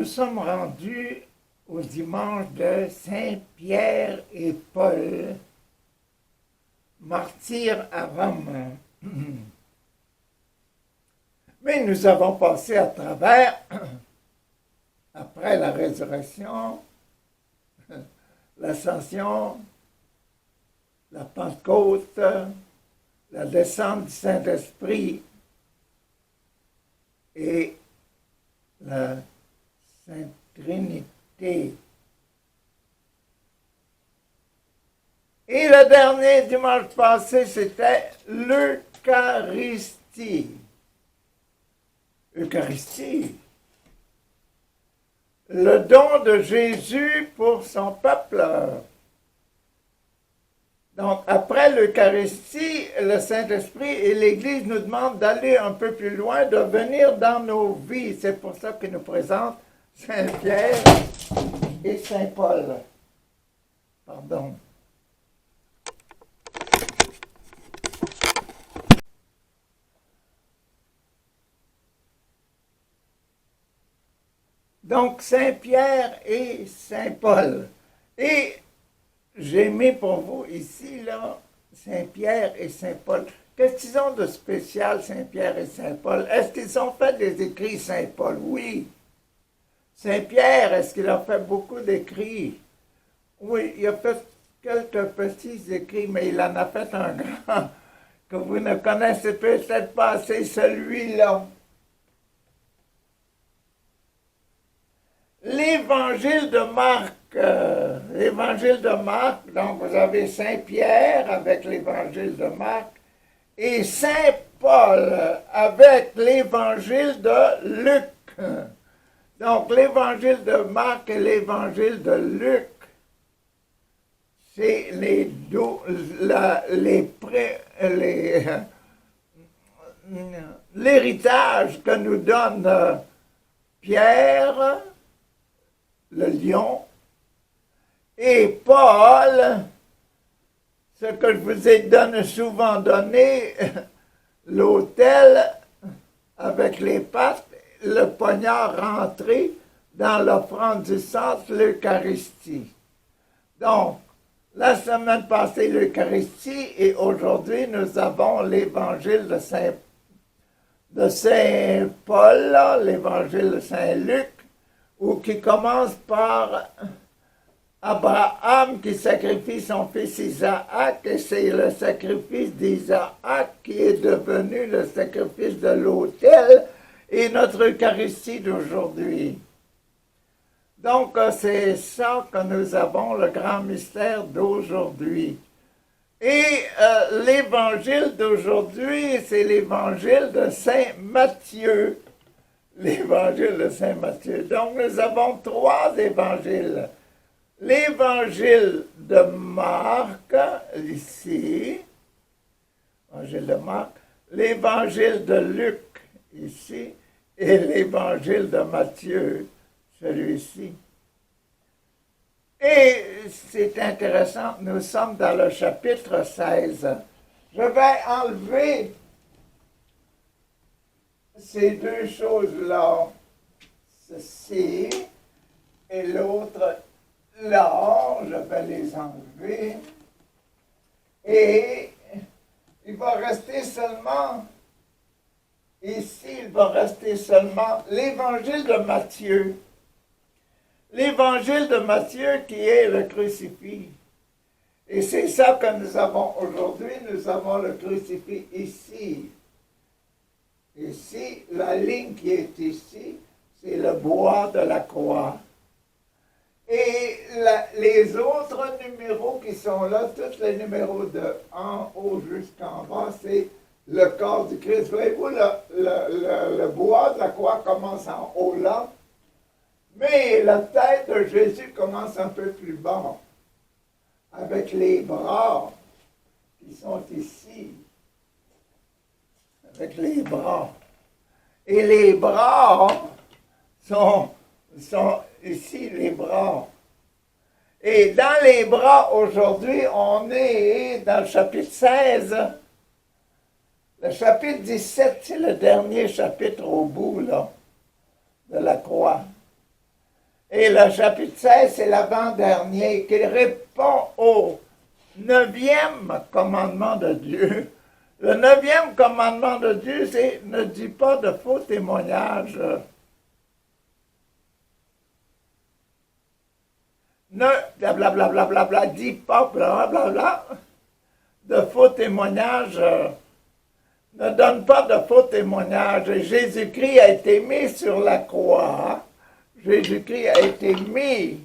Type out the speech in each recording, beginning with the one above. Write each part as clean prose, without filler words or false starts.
nous sommes rendus au dimanche de Saint Pierre et Paul, martyrs à Rome. Mais nous avons passé à travers, après la résurrection, l'ascension, la Pentecôte, la descente du Saint-Esprit et la Sainte Trinité. Et le dernier dimanche passé, c'était l'Eucharistie. Eucharistie, le don de Jésus pour son peuple. Donc, après l'Eucharistie, le Saint-Esprit et l'Église nous demandent d'aller un peu plus loin, de venir dans nos vies. C'est pour ça qu'il nous présente Saint-Pierre et Saint-Paul. Pardon. Donc, Saint-Pierre et Saint-Paul. Et j'ai mis pour vous ici, là, Saint-Pierre et Saint-Paul. Qu'est-ce qu'ils ont de spécial, Saint-Pierre et Saint-Paul? Est-ce qu'ils ont fait des écrits, Saint-Paul? Oui. Saint-Pierre, est-ce qu'il a fait beaucoup d'écrits? Oui, il a fait quelques petits écrits, mais il en a fait un grand que vous ne connaissez peut-être pas assez, celui-là. L'évangile de Marc, donc vous avez Saint-Pierre avec l'évangile de Marc et Saint-Paul avec l'évangile de Luc. Donc l'évangile de Marc et l'évangile de Luc, c'est l'héritage que nous donne Pierre, le lion, et Paul, ce que je vous ai souvent donné, l'autel avec les pattes, le poignard rentré dans l'offrande du centre, l'Eucharistie. Donc, la semaine passée, l'Eucharistie, et aujourd'hui, nous avons l'évangile de Saint-Paul, l'évangile de Saint-Luc, ou qui commence par Abraham qui sacrifie son fils Isaac, et c'est le sacrifice d'Isaac qui est devenu le sacrifice de l'autel et notre Eucharistie d'aujourd'hui. Donc, c'est ça que nous avons, le grand mystère d'aujourd'hui. Et l'évangile d'aujourd'hui, c'est l'évangile de Saint Matthieu. L'évangile de Saint Matthieu. Donc, nous avons trois évangiles. L'évangile de Marc, ici, l'évangile de Marc, l'évangile de Luc, ici, et l'évangile de Matthieu, celui-ci. Et c'est intéressant, nous sommes dans le chapitre 16. Je vais enlever ces deux choses-là, ceci, et l'autre là, je vais les enlever. Et il va rester seulement, ici, il va rester seulement l'évangile de Matthieu. L'évangile de Matthieu qui est le crucifix. Et c'est ça que nous avons aujourd'hui, nous avons le crucifix ici. Ici, la ligne qui est ici, c'est le bois de la croix. Et les autres numéros qui sont là, tous les numéros de en haut jusqu'en bas, c'est le corps du Christ. Voyez-vous, le bois de la croix commence en haut là, mais la tête de Jésus commence un peu plus bas, avec les bras qui sont ici. Avec les bras. Et les bras sont ici, les bras. Et dans les bras, aujourd'hui, on est dans le chapitre 16. Le chapitre 17, c'est le dernier chapitre au bout, là, de la croix. Et le chapitre 16, c'est l'avant-dernier, qui répond au 9e commandement de Dieu. Le 9e commandement de Dieu, c'est ne dis pas de faux témoignages. Ne, blablabla, bla, bla, bla, dis pas, blablabla, de faux témoignages. Ne donne pas de faux témoignages. Jésus-Christ a été mis sur la croix. Jésus-Christ a été mis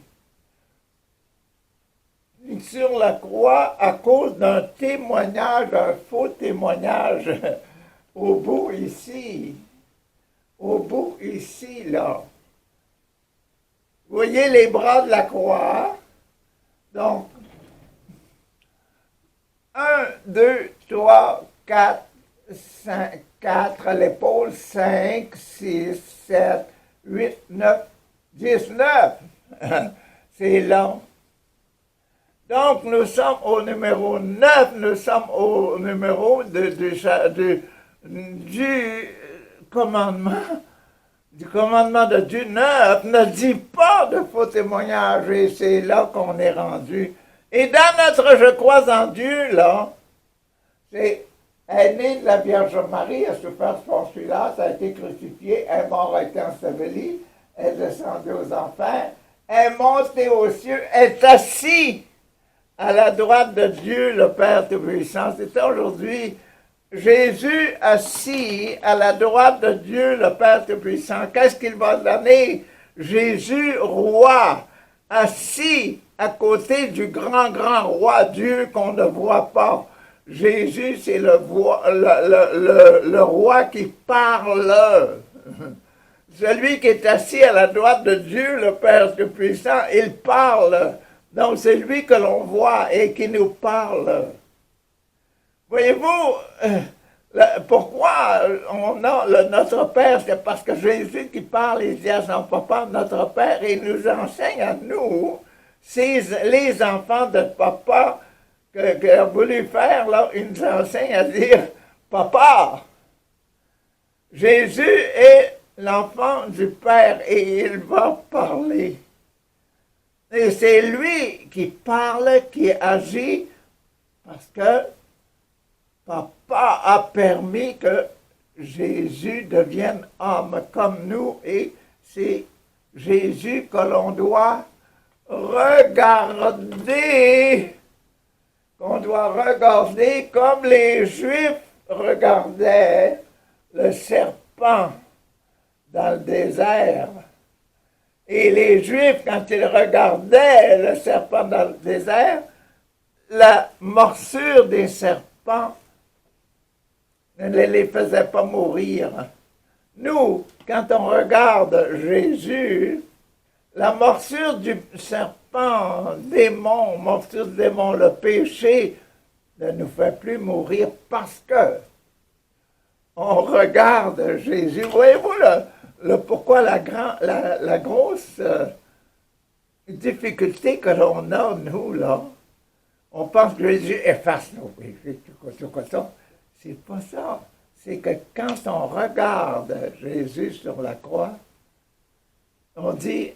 sur la croix à cause d'un témoignage, un faux témoignage au bout ici. Au bout ici, là. Vous voyez les bras de la croix? Donc, 1, 2, 3, 4, 5, 4 à l'épaule, 5, 6, 7, 8, 9, 19. C'est long. Donc, nous sommes au numéro 9, nous sommes au numéro du commandement de Dieu 9. Ne dis pas de faux témoignages, et c'est là qu'on est rendu. Et dans notre je crois en Dieu, là, c'est elle est née de la Vierge Marie, elle se fait pour celui-là, ça a été crucifié, elle est morte, a été ensevelie, elle est descendue aux enfers, elle est montée aux cieux, elle est assise à la droite de Dieu, le Père Tout-Puissant. C'est aujourd'hui Jésus assis à la droite de Dieu, le Père Tout-Puissant. Qu'est-ce qu'il va donner? Jésus, roi, assis à côté du grand, grand roi Dieu qu'on ne voit pas. Jésus, c'est le roi qui parle. Celui qui est assis à la droite de Dieu, le Père Tout-Puissant, il parle. Donc, c'est lui que l'on voit et qui nous parle. Voyez-vous, pourquoi on a notre Père? C'est parce que Jésus qui parle, il dit à son papa, notre Père, et il nous enseigne à nous, les enfants de papa, qu'il a voulu faire, là, il nous enseigne à dire, papa, Jésus est l'enfant du Père et il va parler. Et c'est lui qui parle, qui agit, parce que papa a permis que Jésus devienne homme comme nous, et c'est Jésus que l'on doit regarder, comme les Juifs regardaient le serpent dans le désert. Et les Juifs, quand ils regardaient le serpent dans le désert, la morsure des serpents ne les faisait pas mourir. Nous, quand on regarde Jésus, la morsure du serpent, morsure du démon, le péché, ne nous fait plus mourir parce que on regarde Jésus. Voyez-vous pourquoi la grosse difficulté que l'on a, nous, là, on pense que Jésus efface nos péchés, tout ça. C'est pas ça. C'est que quand on regarde Jésus sur la croix, on dit,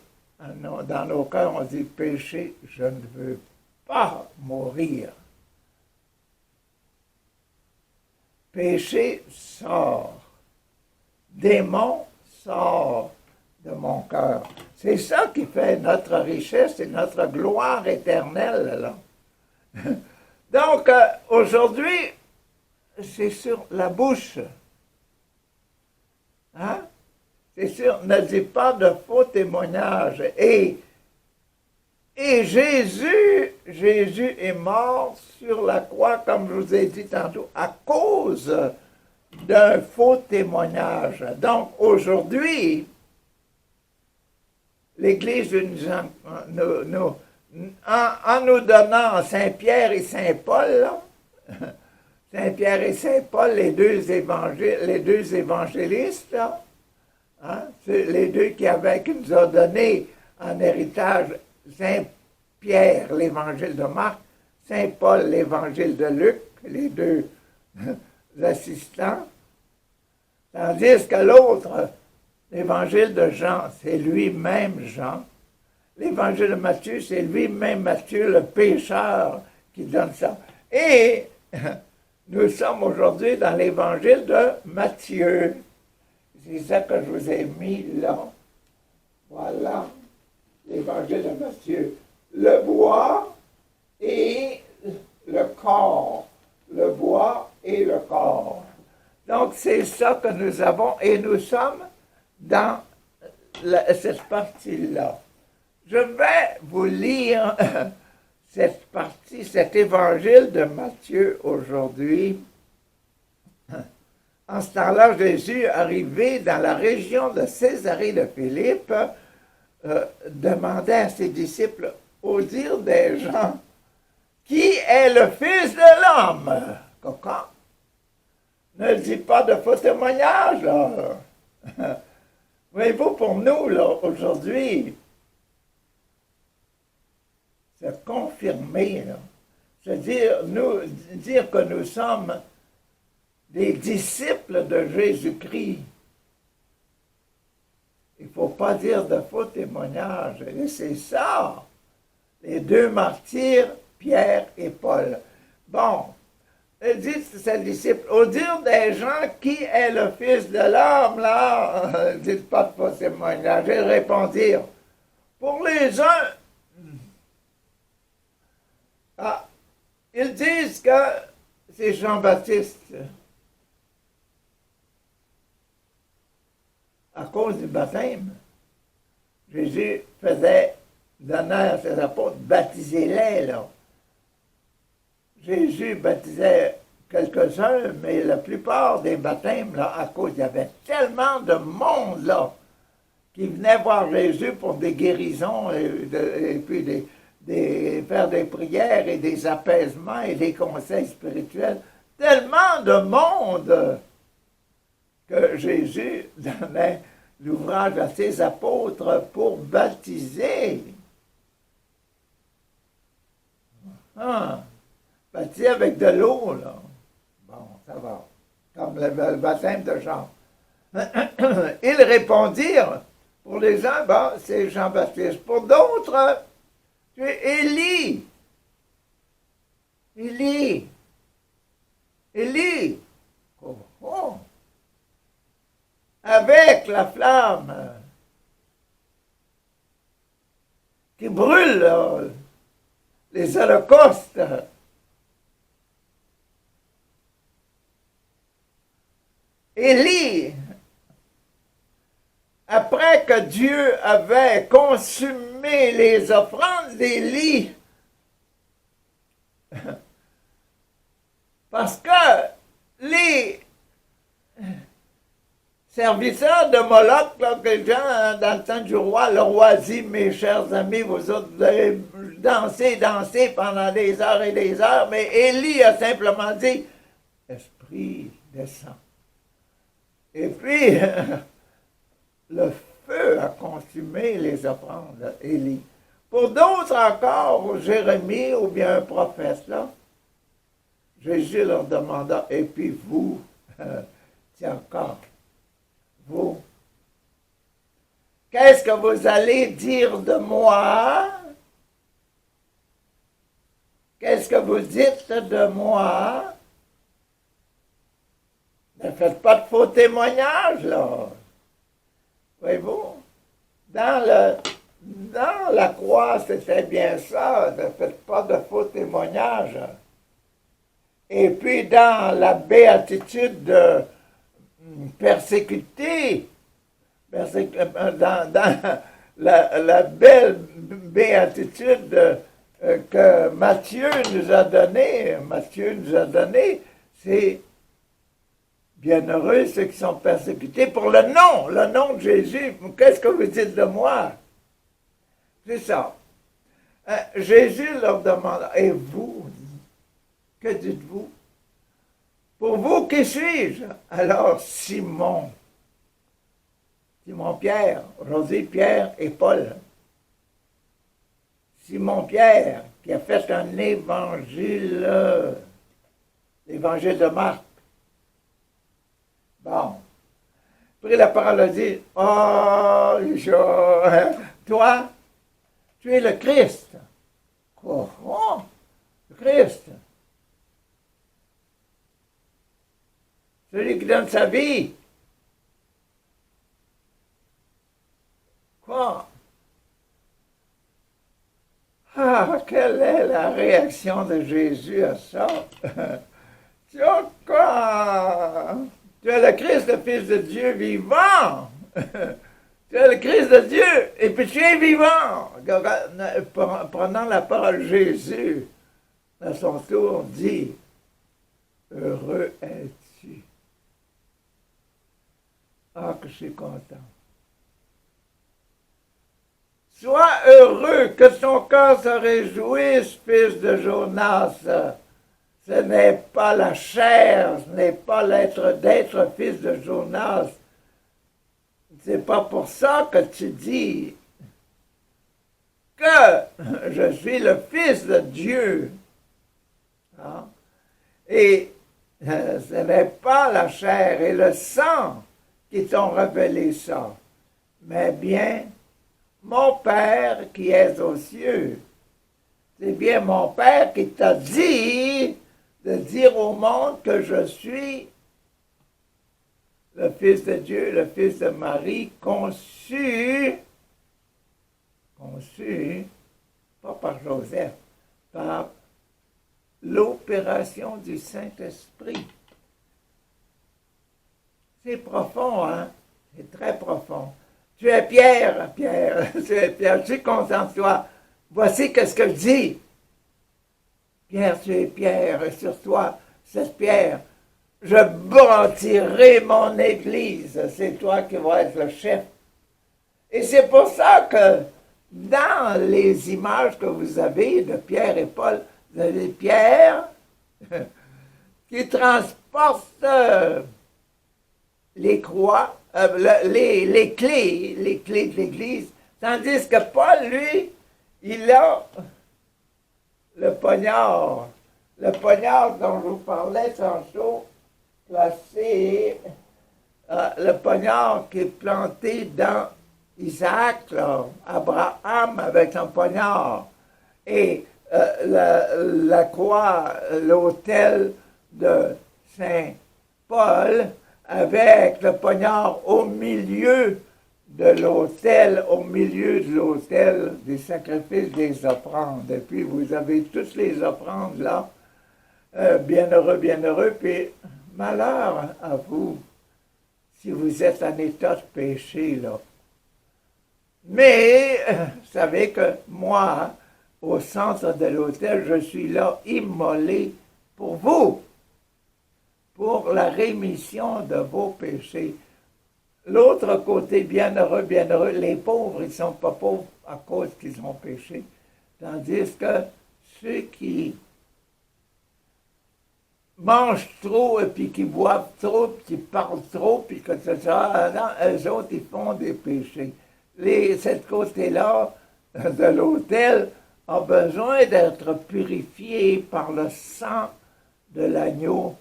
dans nos cœurs, on dit, péché, je ne veux pas mourir. Péché sort. Démon sort de mon cœur. C'est ça qui fait notre richesse et notre gloire éternelle, là. Donc, aujourd'hui, c'est sur la bouche. Hein? C'est sûr, ne dis pas de faux témoignages. Et Jésus est mort sur la croix, comme je vous ai dit tantôt, à cause d'un faux témoignage. Donc, aujourd'hui, l'Église, en nous donnant Saint-Pierre et Saint-Paul, Saint-Pierre et Saint-Paul, les deux évangélistes, là, hein, les deux qui nous ont donné en héritage Saint-Pierre, l'évangile de Marc, Saint-Paul, l'évangile de Luc, les deux assistants, tandis que l'autre, l'évangile de Jean, c'est lui-même Jean. l'évangile de Matthieu, c'est lui-même Matthieu, le pécheur, qui donne ça. Et nous sommes aujourd'hui dans l'évangile de Matthieu. C'est ça que je vous ai mis là. Voilà, l'évangile de Matthieu. Le bois et le corps. Le bois et le corps. Donc, c'est ça que nous avons, et nous sommes dans cette partie-là. Je vais vous lire cette partie, cet évangile de Matthieu aujourd'hui. En ce temps-là, Jésus, arrivé dans la région de Césarée de Philippe, demandait à ses disciples, au dire des gens, qui est le Fils de l'homme? Coco? Ne dis pas de faux témoignages, là. Voyez-vous, pour nous, là, aujourd'hui, c'est confirmer, là. C'est-à-dire, dire que nous sommes des disciples de Jésus-Christ. Il ne faut pas dire de faux témoignages. Et c'est ça, les deux martyrs, Pierre et Paul. Bon, il dit à ses disciples, au dire des gens, qui est le Fils de l'homme, là, dites pas de faux témoignages. Ils répondirent, pour les uns, ils disent que c'est Jean-Baptiste. À cause du baptême, Jésus donnait à ses apôtres, baptisez-les, là. Jésus baptisait quelques-uns, mais la plupart des baptêmes, là, à cause, il y avait tellement de monde, là, qui venait voir Jésus pour des guérisons et puis faire des prières et des apaisements et des conseils spirituels. Tellement de monde que Jésus donnait l'ouvrage à ses apôtres pour baptiser. Baptiser avec de l'eau, là. Bon, ça va. Comme le baptême de Jean. Ils répondirent, pour les uns, c'est Jean-Baptiste. Pour d'autres, tu es Élie. Élie. Oh. Avec la flamme qui brûle là, les holocaustes. Élie, après que Dieu avait consumé les offrandes d'Élie, parce que les serviteurs de Moloch, là, que les gens, dans le temps du roi, le roi dit, mes chers amis, vous autres, vous avez dansé pendant des heures et des heures, mais Élie a simplement dit, Esprit, descend. Et puis, le feu a consumé les offrandes, Élie. Pour d'autres encore, Jérémie ou bien un prophète, là, Jésus leur demanda, et puis vous, tiens encore, vous, qu'est-ce que vous allez dire de moi? Qu'est-ce que vous dites de moi? Ne faites pas de faux témoignages, là. Voyez-vous? Dans la croix, c'était bien ça. Ne faites pas de faux témoignages. Et puis, dans la béatitude de persécuté, dans la belle béatitude que Matthieu nous a donnée, c'est bienheureux ceux qui sont persécutés pour le nom de Jésus. Qu'est-ce que vous dites de moi? C'est ça. Jésus leur demande, et vous, que dites-vous? Pour vous, qui suis-je? Alors Simon Pierre, aujourd'hui Pierre et Paul. Simon Pierre, qui a fait un évangile, l'évangile de Marc. Bon. Pris la parole et dit, oh, toi, Tu es le Christ. Quoi? Oh, le Christ. Celui qui donne sa vie. Quoi? Ah, quelle est la réaction de Jésus à ça? Tu as quoi? Tu es le Christ, le Fils de Dieu vivant. Tu es le Christ de Dieu, et puis tu es vivant. Prenant la parole, Jésus, à son tour, dit, heureux es-tu. Ah, que je suis content. Sois heureux, que ton cœur se réjouisse, fils de Jonas. Ce n'est pas la chair, ce n'est pas d'être fils de Jonas. C'est pas pour ça que tu dis que je suis le fils de Dieu. Hein? Et ce n'est pas la chair et le sang qui t'ont révélé ça, mais bien mon Père qui est aux cieux. C'est bien mon Père qui t'a dit de dire au monde que je suis le Fils de Dieu, le Fils de Marie, conçu, pas par Joseph, par l'opération du Saint-Esprit. C'est profond, hein? C'est très profond. Tu es Pierre, Pierre, tu es Pierre, je suis content de toi. Voici qu'est-ce que je dis. Pierre, tu es Pierre, et sur toi, cette pierre, je bâtirai mon église. C'est toi qui vas être le chef. Et c'est pour ça que dans les images que vous avez de Pierre et Paul, vous avez Pierre qui transporte les croix, les clés de l'église, tandis que Paul, lui, il a le poignard dont je vous parlais tantôt, placé, le poignard qui est planté dans Isaac, là, Abraham avec son poignard, et la croix, l'autel de Saint Paul, avec le poignard au milieu de l'autel, des sacrifices, des offrandes. Et puis vous avez toutes les offrandes là, bienheureux, puis malheur à vous si vous êtes en état de péché là. Mais vous savez que moi, au centre de l'autel, je suis là immolé pour vous, pour la rémission de vos péchés. L'autre côté, bienheureux, les pauvres, ils ne sont pas pauvres à cause qu'ils ont péché. Tandis que ceux qui mangent trop, et puis qui boivent trop, puis qui parlent trop, puis que ça, eux autres, ils font des péchés. Cette côté-là de l'autel a besoin d'être purifié par le sang de l'agneau.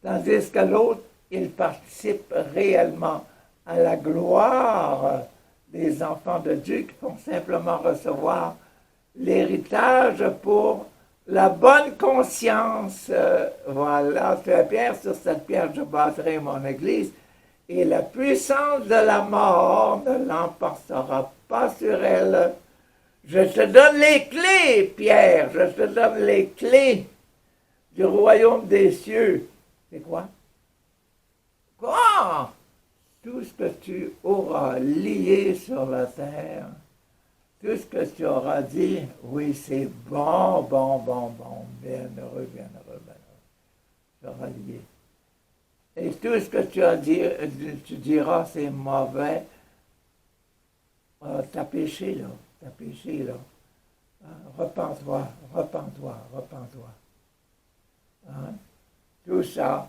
Tandis que l'autre, il participe réellement à la gloire des enfants de Dieu qui vont simplement recevoir l'héritage pour la bonne conscience. Voilà, tu es Pierre, sur cette pierre je bâtirai mon église, et la puissance de la mort ne l'emportera pas sur elle. Je te donne les clés, Pierre, je te donne les clés du royaume des cieux. C'est quoi? Quoi? Tout ce que tu auras lié sur la terre, tout ce que tu auras dit, oui, c'est bon, bienheureux, tu auras lié. Et tout ce que tu diras, c'est mauvais. T'as péché, là. Repens-toi. Hein? Tout ça,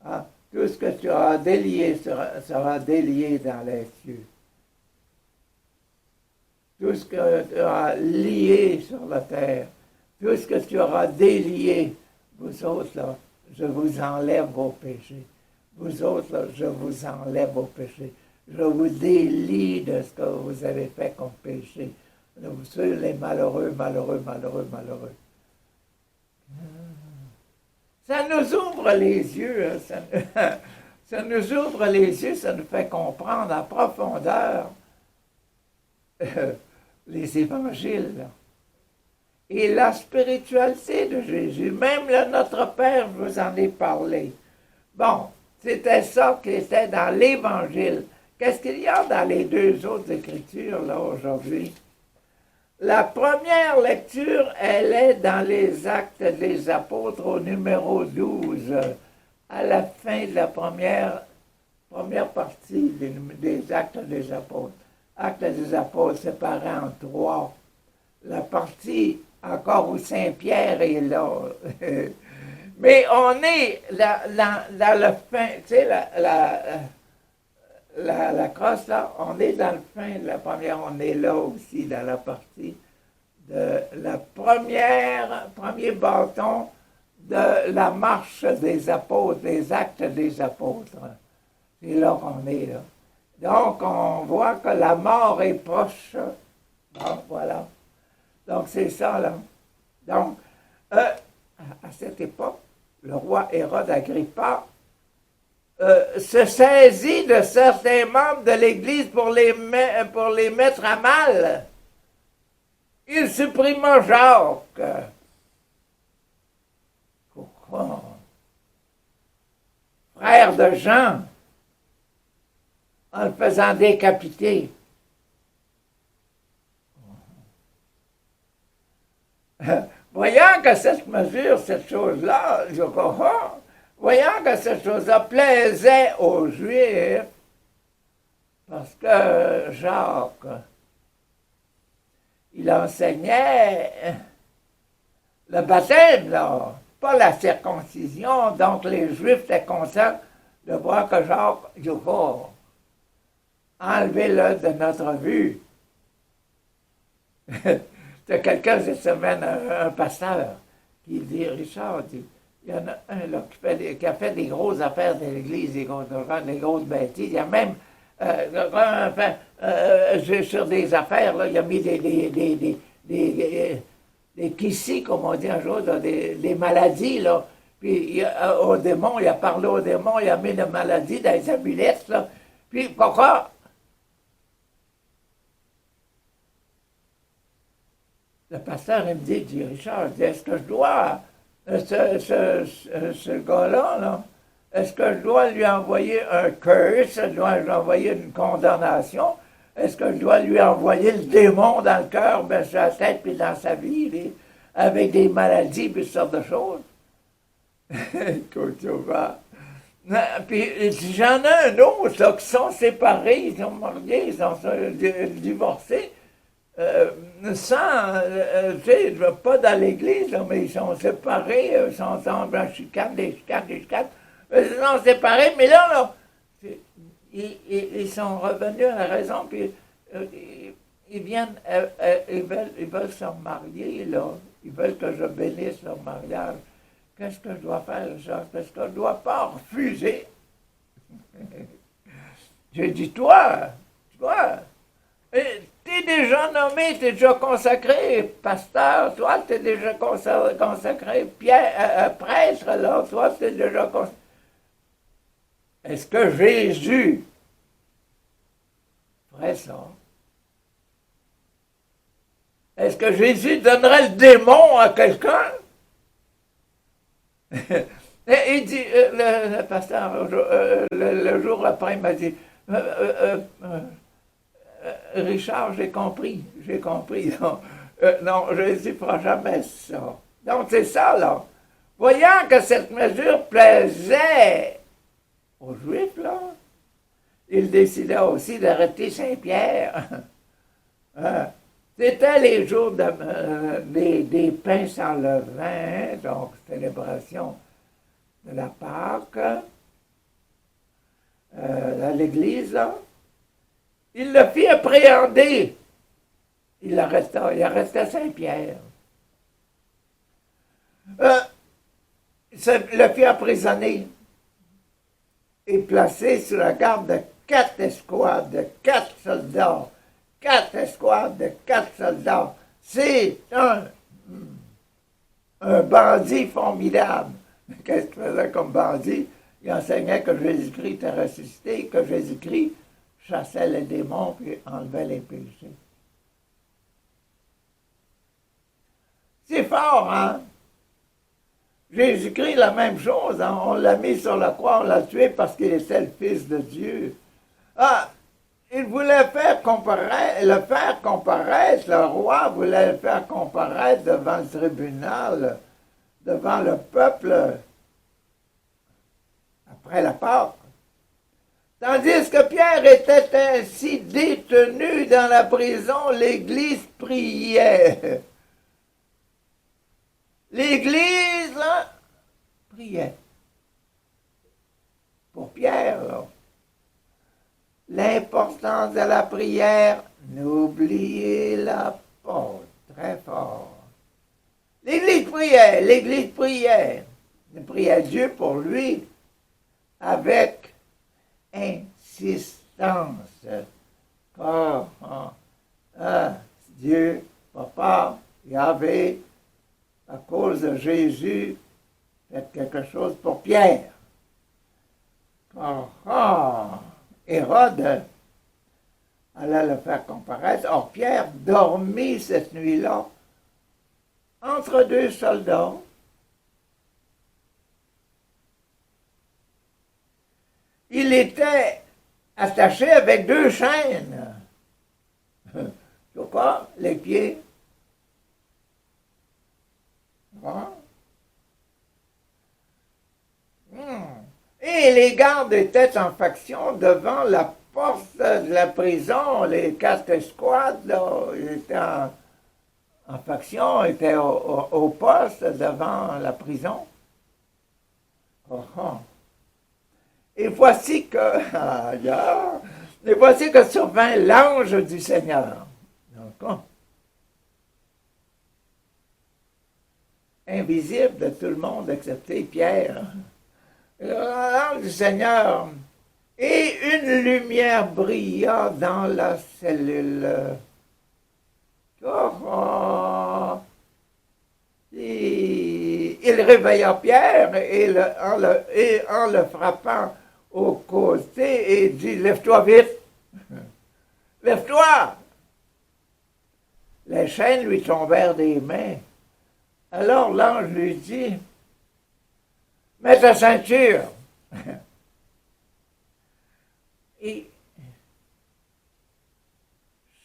hein? Tout ce que tu auras délié sera délié dans les cieux. Tout ce que tu auras lié sur la terre, tout ce que tu auras délié, vous autres, là, je vous enlève vos péchés. Vous autres, là, je vous enlève vos péchés. Je vous délie de ce que vous avez fait comme péché. Vous savez, les malheureux, malheureux, malheureux, malheureux. Ça nous ouvre les yeux, hein, ça nous ouvre les yeux, ça nous fait comprendre en profondeur les évangiles et la spiritualité de Jésus. Même le Notre Père, je vous en ai parlé. Bon, c'était ça qui était dans l'Évangile. Qu'est-ce qu'il y a dans les deux autres écritures, là, aujourd'hui? La première lecture, elle est dans les Actes des Apôtres au numéro 12, à la fin de la première partie des Actes des Apôtres. Actes des Apôtres séparés en trois. La partie encore où Saint-Pierre est là. Mais on est dans le fin, tu sais, la crosse là, on est dans le fin de la première, on est là aussi dans la partie de la premier bâton de la marche des apôtres, des actes des apôtres. C'est là qu'on est là. Donc on voit que la mort est proche. Bon, voilà. Donc c'est ça là. Donc, à cette époque, le roi Hérode Agrippa se saisit de certains membres de l'Église pour les mettre à mal. Il supprima Jacques. Pourquoi? Frère de Jean, en le faisant décapiter. Voyant que cette mesure, cette chose-là, voyant que cette chose-là plaisait aux Juifs, parce que Jacques, il enseignait le baptême, là, pas la circoncision, donc les Juifs étaient contents de voir que Jacques, enlevez-le de notre vue. C'est quelqu'un cette semaine, un pasteur, qui dit, Richard, il y en a un là, qui a fait des grosses affaires de l'Église, des grosses bêtises. Il y a même, sur des affaires, là, il a mis des kissis, comme on dit un jour, là, des maladies, là. Puis au démon, il a parlé au démon, il a mis des maladies dans les amulettes, là. Puis pourquoi? Le pasteur, il me dit, Richard, est-ce que je dois, ce gars-là, là, est-ce que je dois lui envoyer un curse, je dois lui envoyer une condamnation, est-ce que je dois lui envoyer le démon dans le cœur, ben, sur la tête, puis dans sa vie, avec des maladies, puis toutes sortes de choses? Écoute, puis j'en ai un autre, là, qui sont séparés, ils sont mariés, ils sont divorcés, pas dans l'église, là, mais ils sont séparés, ils sont ensemble en chicane, des chicanes. Ils sont séparés, mais là, ils sont revenus à la raison, puis ils viennent, ils veulent se marier, là. Ils veulent que je bénisse leur mariage. Qu'est-ce que je dois faire, Jacques? Est-ce que je ne dois pas refuser? J'ai dit, toi, t'es déjà nommé, t'es déjà consacré, pasteur, toi, t'es déjà consacré, prêtre, là, toi, t'es déjà consacré. Est-ce que Jésus ferait ça? Est-ce que Jésus donnerait le démon à quelqu'un? Et il dit, le pasteur, le jour après, il m'a dit, Richard, j'ai compris. Non, Jésus ne fera jamais ça. Donc, c'est ça, là. Voyant que cette mesure plaisait aux Juifs, là, il décida aussi d'arrêter Saint-Pierre. C'était les jours des pains sans levain, donc célébration de la Pâque, à l'église, là. Il le fit appréhender. Il arrêta Saint-Pierre. Le fit emprisonner et placé sous la garde de 4 escouades, de 4 soldats 4 escouades de 4 soldats. C'est un bandit formidable. Qu'est-ce qu'il faisait comme bandit? Il enseignait que Jésus-Christ était ressuscité, que Jésus-Christ chassait les démons et enlevait les péchés. C'est fort, hein? Jésus-Christ, la même chose, hein? On l'a mis sur la croix, on l'a tué parce qu'il était le Fils de Dieu. Ah, il voulait le faire comparaître, le roi voulait le faire comparaître devant le tribunal, devant le peuple, après la Pâque. Tandis que Pierre était ainsi détenu dans la prison, l'Église priait. L'Église, là, priait. Pour Pierre, là. L'importance de la prière, n'oubliez-la pas, très fort. L'Église priait. Il priait Dieu pour lui avec insistance. Dieu, Papa, Yahvé, à cause de Jésus, faites quelque chose pour Pierre. Hérode allait le faire comparaître. Or, Pierre dormit cette nuit-là entre 2 soldats. Il était attaché avec 2 chaînes. Sur quoi? Les pieds. Et les gardes étaient en faction devant la porte de la prison. Les 4 escouades, là, étaient en faction, étaient au poste devant la prison. Et voici que survint l'ange du Seigneur. Donc, invisible de tout le monde, excepté Pierre. L'ange du Seigneur, et une lumière brilla dans la cellule. Il réveilla Pierre et en le frappant au côté et dit, lève-toi vite, lève-toi. Les chaînes lui tombèrent des mains. Alors l'ange lui dit, mets ta ceinture. Et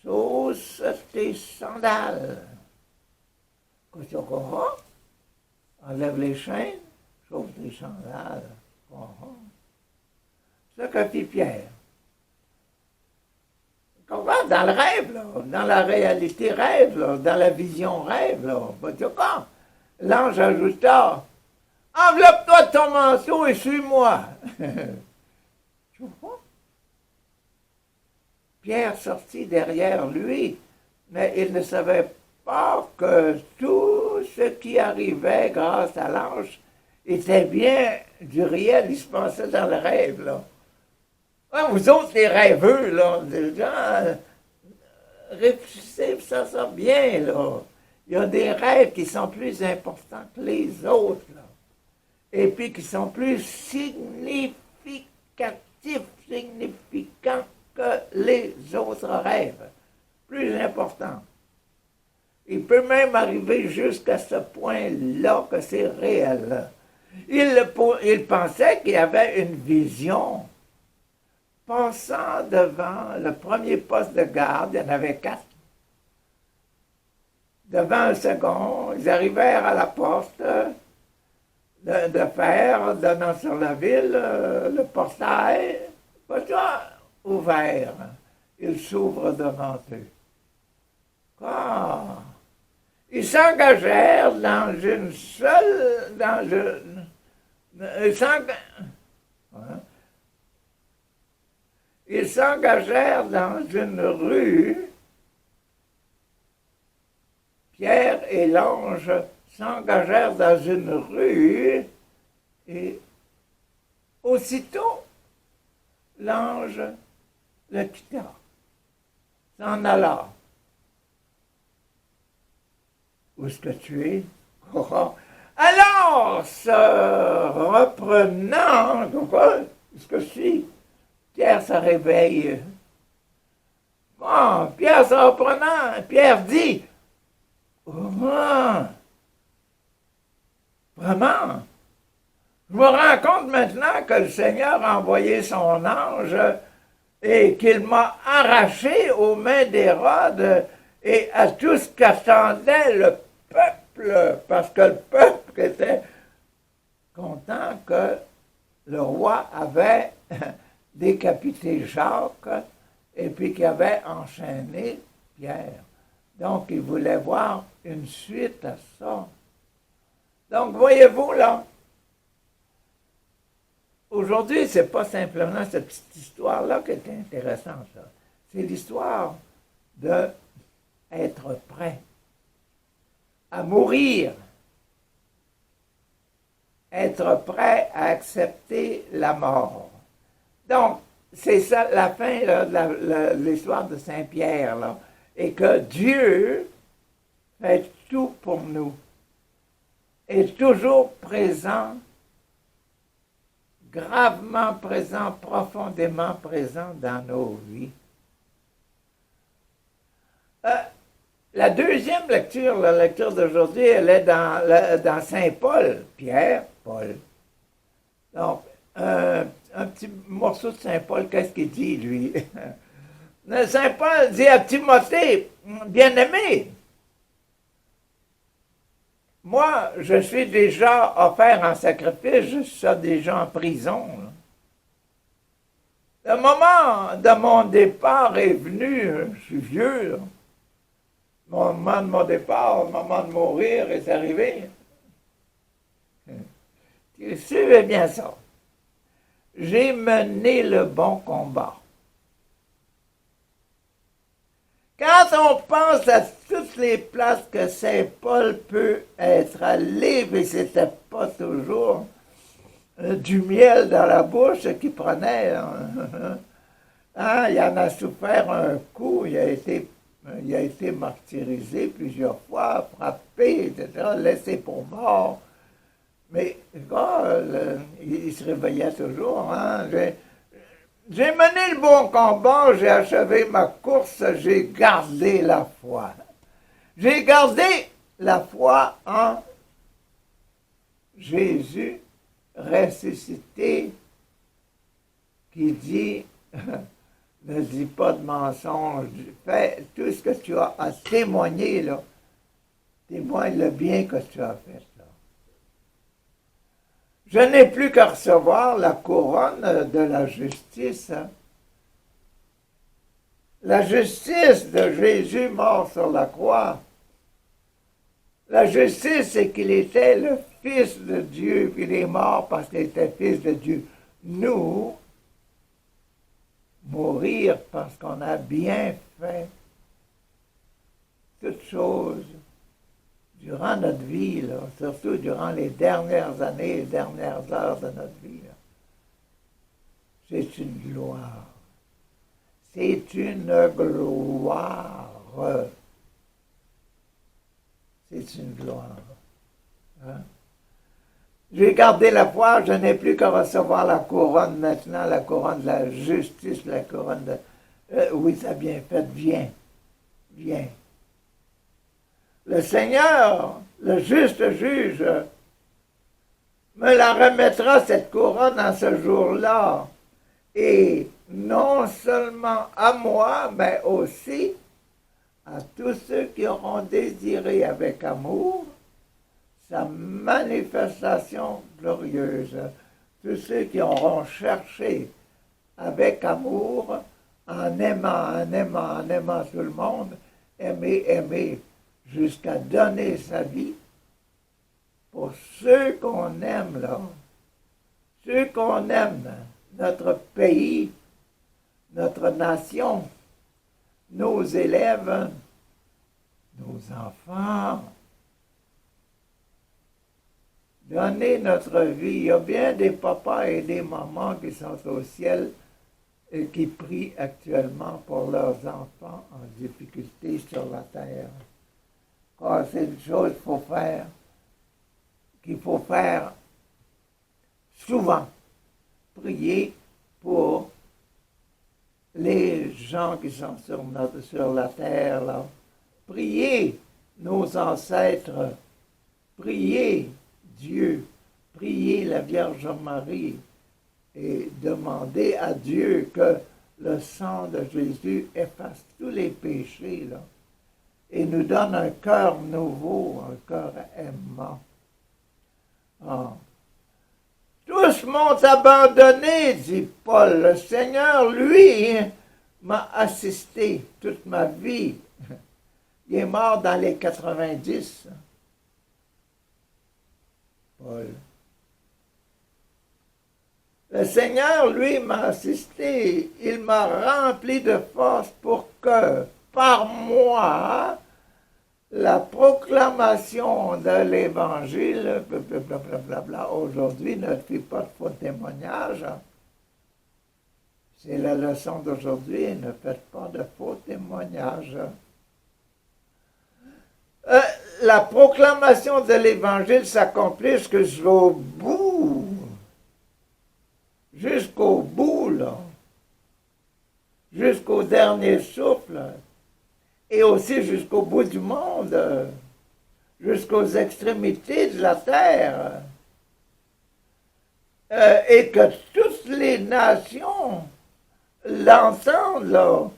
chausse tes sandales. Enlève les chaînes, chausse tes sandales. Ce que fit Pierre. Comprends? Dans le rêve, là, dans la réalité rêve, là, dans la vision rêve, là. L'ange ajouta, enveloppe-toi de ton manteau et suis-moi. Tu vois? Pierre sortit derrière lui, mais il ne savait pas que tout ce qui arrivait grâce à l'ange était bien du réel. Il se pensait dans le rêve, là. Ah, vous autres, les rêveux, là, des gens, réfléchissez, ça sort bien, là. Il y a des rêves qui sont plus importants que les autres, là. Et puis qui sont plus significatifs, significants que les autres rêves. Plus importants. Il peut même arriver jusqu'à ce point-là que c'est réel. Il pensait qu'il y avait une vision. Passant devant le premier poste de garde, il y en avait 4. Devant un second, ils arrivèrent à la porte de fer donnant sur la ville, le portail, ouvert. Il s'ouvre devant eux. Ils s'engagèrent dans une seule... Ils s'engagèrent dans une rue. Pierre et l'ange s'engagèrent dans une rue et aussitôt, l'ange le quitta. s'en alla. Où est-ce que tu es? Alors, se reprenant, quoi? Est-ce que je suis? Pierre se réveille. Bon, Pierre se reprenant, Pierre dit, oh, vraiment, je me rends compte maintenant que le Seigneur a envoyé son ange et qu'il m'a arraché aux mains d'Hérode et à tout ce qu'attendait le peuple, parce que le peuple était content que le roi avait décapité Jacques et puis qu'il avait enchaîné Pierre. Donc, il voulait voir une suite à ça. Donc, voyez-vous, là, aujourd'hui, ce n'est pas simplement cette petite histoire-là qui est intéressante. C'est l'histoire d'être prêt à mourir, être prêt à accepter la mort. Donc, c'est ça la fin là, de l'histoire de Saint-Pierre, là, et que Dieu fait tout pour nous, est toujours présent, gravement présent, profondément présent dans nos vies. La deuxième lecture, la lecture d'aujourd'hui, elle est dans Saint Paul, Pierre, Paul. Donc, un petit morceau de Saint Paul, qu'est-ce qu'il dit, lui? Saint Paul dit à Timothée, bien-aimé, moi, je suis déjà offert en sacrifice, je suis déjà en prison. Là. Le moment de mon départ est venu, je suis vieux. Là. Le moment de mon départ, le moment de mourir est arrivé. Suivez bien ça. J'ai mené le bon combat. Quand on pense à toutes les places que Saint Paul peut être allé, mais c'était pas toujours du miel dans la bouche qu'il prenait. Hein, il en a souffert un coup, il a été martyrisé plusieurs fois, frappé, etc., laissé pour mort. Mais il se réveillait toujours. Hein? J'ai mené le bon combat, j'ai achevé ma course, j'ai gardé la foi. J'ai gardé la foi en Jésus ressuscité qui dit, ne dis pas de mensonge, fais tout ce que tu as à témoigner, là. Témoigne le bien que tu as fait. Je n'ai plus qu'à recevoir la couronne de la justice. La justice de Jésus mort sur la croix. La justice, c'est qu'il était le Fils de Dieu, puis il est mort parce qu'il était Fils de Dieu. Nous, mourir parce qu'on a bien fait toutes choses durant notre vie, là, surtout durant les dernières années, les dernières heures de notre vie, là. C'est une gloire. C'est une gloire. C'est une gloire. Hein? J'ai gardé la foi, je n'ai plus qu'à recevoir la couronne maintenant, la couronne de la justice, la couronne de... oui, ça a bien fait, viens, viens. Le Seigneur, le juste juge, me la remettra, cette couronne, en ce jour-là. Et non seulement à moi, mais aussi à tous ceux qui auront désiré avec amour sa manifestation glorieuse. Tous ceux qui auront cherché avec amour, en aimant tout le monde, aimer, jusqu'à donner sa vie pour ceux qu'on aime, là. Ceux qu'on aime, notre pays, notre nation, nos élèves, nos enfants. Donner notre vie. Il y a bien des papas et des mamans qui sont au ciel qui prient actuellement pour leurs enfants en difficulté sur la terre. Car c'est une chose qu'il faut faire souvent. Prier pour les gens qui sont sur la terre, là. Priez nos ancêtres, priez Dieu, priez la Vierge Marie et demandez à Dieu que le sang de Jésus efface tous les péchés, là, et nous donne un cœur nouveau, un cœur aimant. Ah. Tous m'ont abandonné, dit Paul. Le Seigneur, lui, m'a assisté toute ma vie. Il est mort dans les 90. Paul. Le Seigneur, lui, m'a assisté. Il m'a rempli de force pour que, par moi, la proclamation de l'Évangile, blablabla, aujourd'hui ne fait pas de faux témoignage. C'est la leçon d'aujourd'hui, ne faites pas de faux témoignages. La proclamation de l'Évangile s'accomplit jusqu'au bout. Jusqu'au bout, là. Jusqu'au dernier souffle. Et aussi jusqu'au bout du monde. Jusqu'aux extrémités de la terre. Et que toutes les nations l'entendent, là.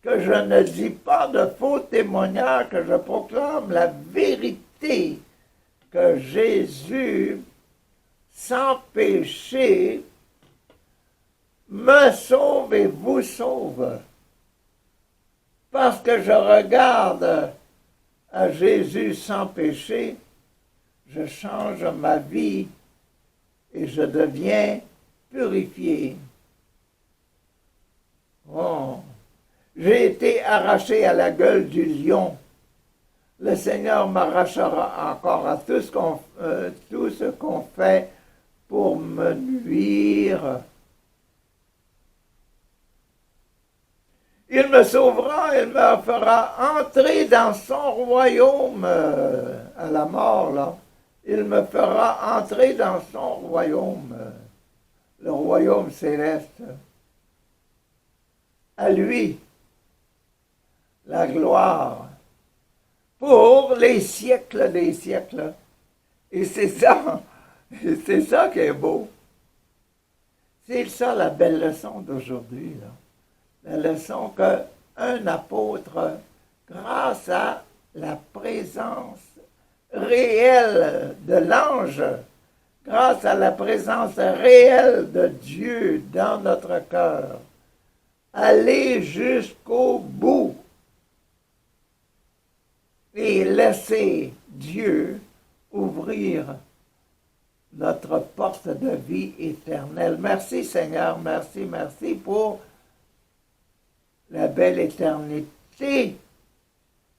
Que je ne dis pas de faux témoignages, que je proclame la vérité, que Jésus, sans péché, me sauve et vous sauve. Parce que je regarde à Jésus sans péché, je change ma vie et je deviens purifié. Oh. J'ai été arraché à la gueule du lion. Le Seigneur m'arrachera encore à tout ce qu'on fait pour me nuire. Il me sauvera, il me fera entrer dans son royaume à la mort, là. Il me fera entrer dans son royaume, le royaume céleste. À lui, la gloire, pour les siècles des siècles. Et c'est ça qui est beau. C'est ça la belle leçon d'aujourd'hui, là. La leçon qu'un apôtre, grâce à la présence réelle de l'ange, grâce à la présence réelle de Dieu dans notre cœur, aller jusqu'au bout et laisser Dieu ouvrir notre porte de vie éternelle. Merci Seigneur, merci pour la belle éternité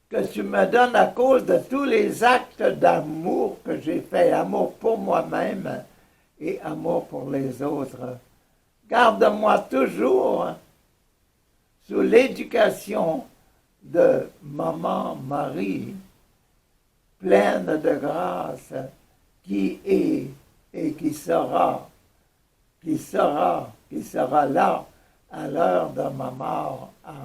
que tu me donnes à cause de tous les actes d'amour que j'ai faits, amour pour moi-même et amour pour les autres. Garde-moi toujours sous l'éducation de Maman Marie, pleine de grâce, qui est et qui sera là à l'heure de ma mort. Amen.